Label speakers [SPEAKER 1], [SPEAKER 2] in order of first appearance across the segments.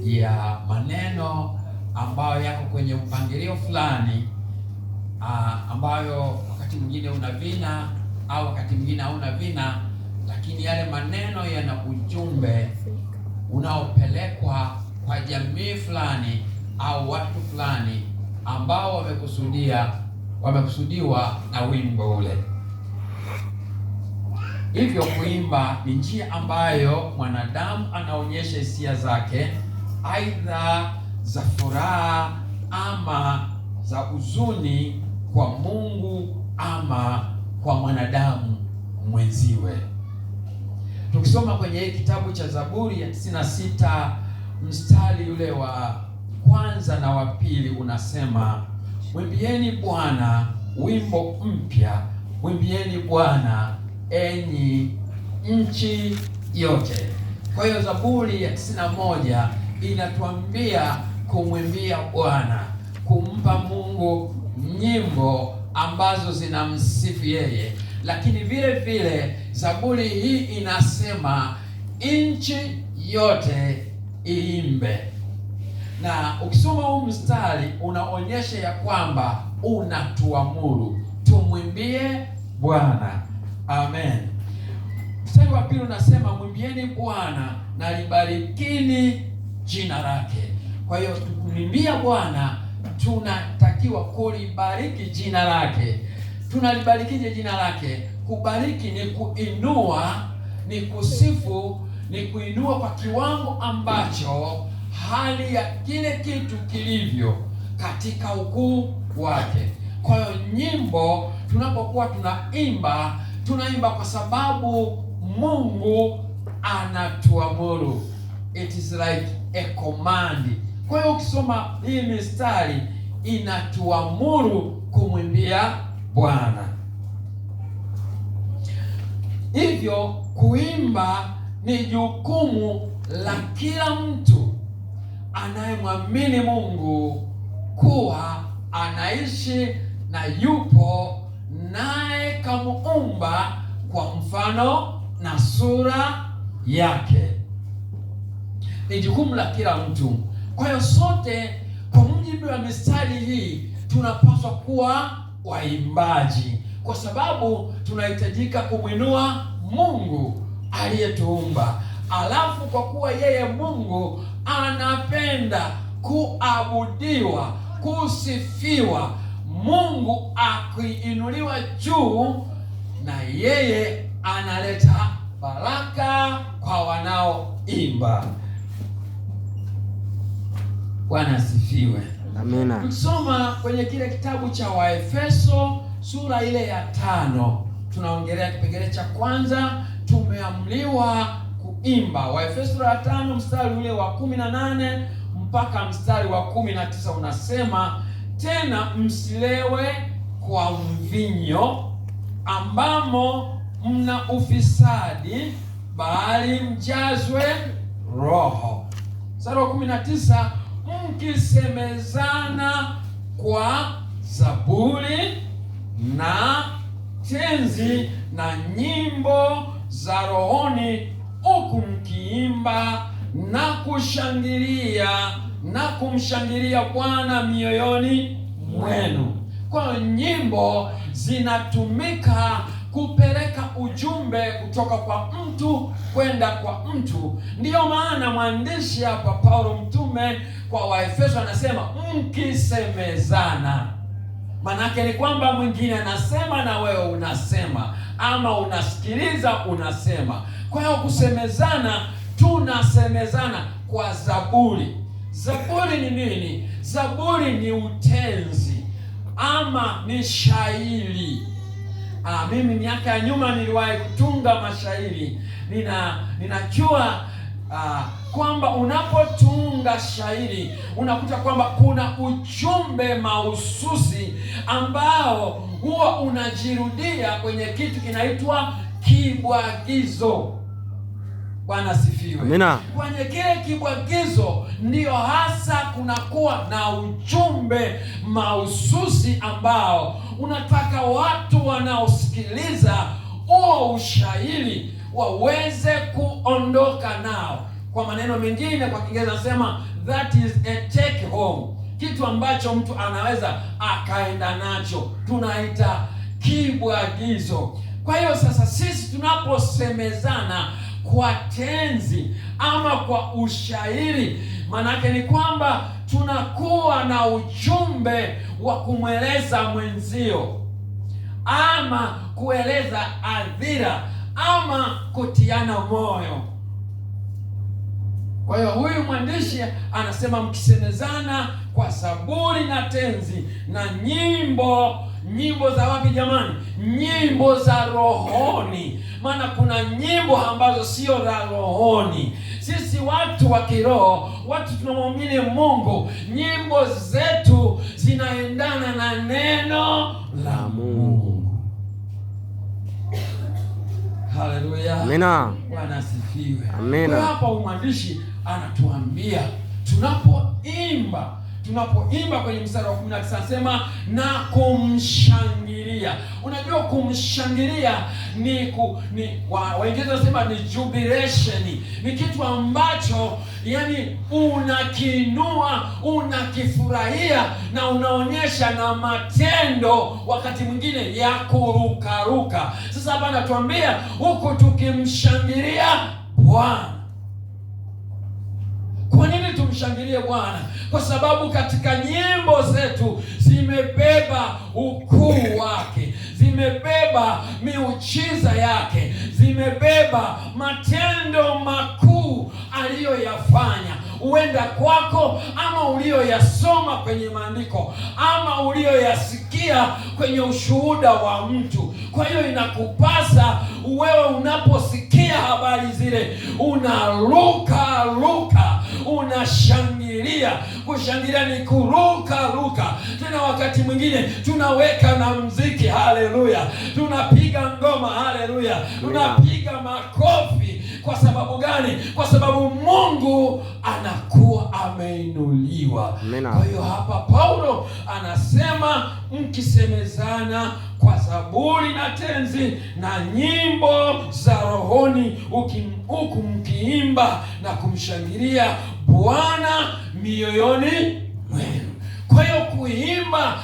[SPEAKER 1] ya maneno ambayo yako kwenye mpangilio fulani, ambayo wakati mwingine una vina au wakati mwingine hauna vina, lakini yale maneno yana ujumbe unaopelekwa kwa jamii fulani au watu fulani ambao wamekusudiwa na wimbo ule. Hivyo kuimba ni njia ambayo mwanadamu anaonyesha hisia zake, aidha za furaha ama za huzuni, kwa Mungu ama kwa mwanadamu mwenziwe. Tukisoma kwenye kitabu cha Zaburi ya 96 mstari ule wa kwanza na wa pili unasema, mwimbieni Bwana wimbo mpya, mwimbieni Bwana enyi nchi yote. Kwa hiyo Zaburi ya 91 inatuambia kumwimbia Bwana, kumpa Mungu nyimbo ambazo zinamsifu yeye. Lakini vile vile Zaburi hii inasema nchi yote iimbe. Na ukisoma huu mstari unaonyesha ya kwamba unatuamuru tumwimbie Bwana. Amen. Mstari wa pili unasema mwimbieni Bwana na libarikini jina lake. Kwa hiyo tukimwimbia Bwana tunatakiwa kulibariki jina lake. Tunalibarikije jina lake? Kubariki ni kuinua, ni kusifu, ni kuinua kwa kiwango ambacho hali ya kile kitu kilivyo katika ukuu wake. Kwa hiyo nyimbo tunapokuwa tunaimba kwa sababu Mungu anatuamuru. It is like a command. Kwa hiyo ukisoma hii mistari inatuamuru kumwimbia Bwana. Hivyo kuimba ni jukumu la kila mtu anayemwamini Mungu kuwa anaishi na yupo naye kamuumba kwa mfano na sura yake. Ni jukumu la kila mtu. Kwa hiyo sote kwa mujibu wa mistari hii tunapaswa kuwa waimbaji, kwa sababu tunahitajika kumwinua Mungu aliyetuumba. Alafu kwa kuwa yeye Mungu anapenda kuabudiwa, kusifiwa, Mungu akiinuliwa juu, na yeye analeta baraka kwa wanaoimba. Bwana asifiwe.
[SPEAKER 2] Amina.
[SPEAKER 1] Tukisoma kwenye kile kitabu cha Waefeso sura ile ya 5, tunaongelea kipengele cha kwanza, tumeamliwa kuimba. Waefeso sura ya 5 mstari ule wa 18 mpaka mstari wa 19 unasema, tena msilewe kwa mvinyo ambamo mna ufisadi, bali mjazwe Roho. Mstari wa 19, mkisemezana kwa zaburi na tenzi na nyimbo za rohoni, huku mkiimba na kushangilia na kumshangilia Bwana mioyoni mwenu. Kwa nyimbo zinatumika kupeleka ujumbe kutoka kwa mtu kwenda kwa mtu. Ndiyo maana mwandishi hapa Paulo mtume kwa Waefeso anasema mkisemezana. Manake ni kwamba mwingine anasema na wewe unasema, ama unasikiliza unasema. Kwa hiyo kusemezana, tunasemezana kwa zaburi. Zaburi ni nini? Zaburi ni utenzi ama ni shairi. Mimi miaka ya nyuma niliwahi kutunga mashairi. Ninajua kwamba unapotunga shairi unakuta kwamba kuna ujumbe mahususi ambao huwa unajirudia kwenye kitu kinaitwa kibwagizo. Bwana sifiwe.
[SPEAKER 2] Amina.
[SPEAKER 1] Kwenye kile kibwagizo ndiyo hasa kunakuwa na ujumbe mahususi ambao unataka watu wanaosikiliza huo ushairi waweze kuondoka nao. Kwa maneno mengine, kwa Kiingereza nasema that is a take home, kitu ambacho mtu anaweza akaenda nacho, tunaita kibwagizo. Kwa hiyo sasa sisi tunaposemezana kwa tenzi ama kwa ushairi, manake ni kwamba tunakuwa na ujumbe wa kumweleza mwenzio, ama kueleza adhira, ama kutiana moyo. Kwa hiyo huyu mwandishi anasema mkisemezana kwa zaburi na tenzi na nyimbo. Nyimbo za wapi jamani? Nyimbo za rohoni. Maana kuna nyimbo ambazo sio za rohoni. Sisi watu wa kiroho, watu tunamwamini Mungu, nyimbo zetu zinaendana na neno la Mungu. Haleluya.
[SPEAKER 2] Amina.
[SPEAKER 1] Bwana asifiwe.
[SPEAKER 2] Amina.
[SPEAKER 1] Hapa mwandishi anatuambia tunapoimba kwenye mstari wa 19 anasema na kumshangilia. Unajua kumshangilia ni Waingereza wanasema ni jubilation. Ni kitu ambacho yani unakiinua, unakifurahia na unaonyesha na matendo, wakati mwingine ya kurukaruka. Sasa hapa anatuambia huku tukimshangilia Bwana. Kwa nini tumshangilie Bwana? Kwa sababu katika nyimbo zetu zimebeba ukuu wake, zimebeba miujiza yake, zimebeba matendo makuu aliyoyafanya, huenda kwako ama uliyoyasoma kwenye maandiko ama uliyoyasikia kwenye ushuhuda wa mtu. Kwa hiyo inakupasa wewe unaposikia habari zile unaruka, unashangilia. Kushangilia ni kuruka. Tena wakati mwingine tunaweka na mziki, haleluya, tunapiga ngoma, haleluya, tunapiga makofi. Kwa sababu gani? Kwa sababu Mungu anakuwa ameinuliwa. Kwa hiyo hapa Paulo anasema mkisemezana kwa zaburi na tenzi na nyimbo za rohoni, huku mkiimba na kumshangilia Bwana mioyoni mwenu. Kwa hiyo kuimba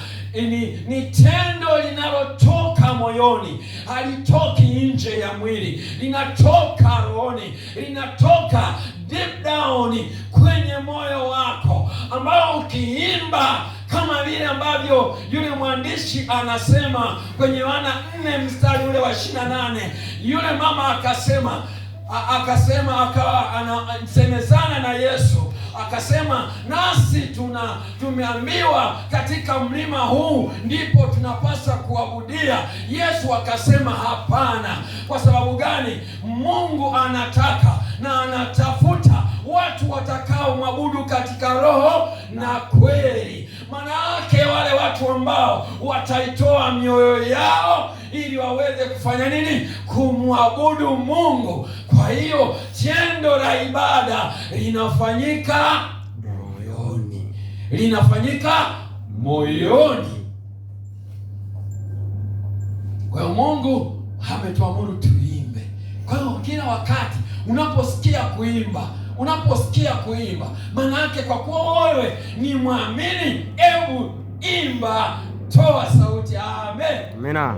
[SPEAKER 1] ni tendo linalotoka moyoni, halitoki nje ya mwili, linatoka rohoni, linatoka deep down kwenye moyo wako, ambao ukiimba kama vile ambavyo yule mwandishi anasema kwenye Yohana 4 mstari ule wa 28, yule mama akasema akawa anasemezana na Yesu, akasema nasi tumeambiwa katika mlima huu ndipo tunapaswa kuabudia. Yesu akasema hapana. Kwa sababu gani? Mungu anataka na anatafuta watu watakao mwabudu katika roho na kweli. Maana yake wale watu ambao wataitoa mioyo yao ili waweze kufanya nini? Kumwabudu Mungu. Kwa hiyo tendo la ibada linafanyika moyoni. Kwa hiyo Mungu ametuamuru tuimbe. Kwa hiyo kila wakati unaposikia kuimba, maana yake kwa kuwa wewe ni mwamini, hebu imba, toa sauti. Amen.
[SPEAKER 2] Amina.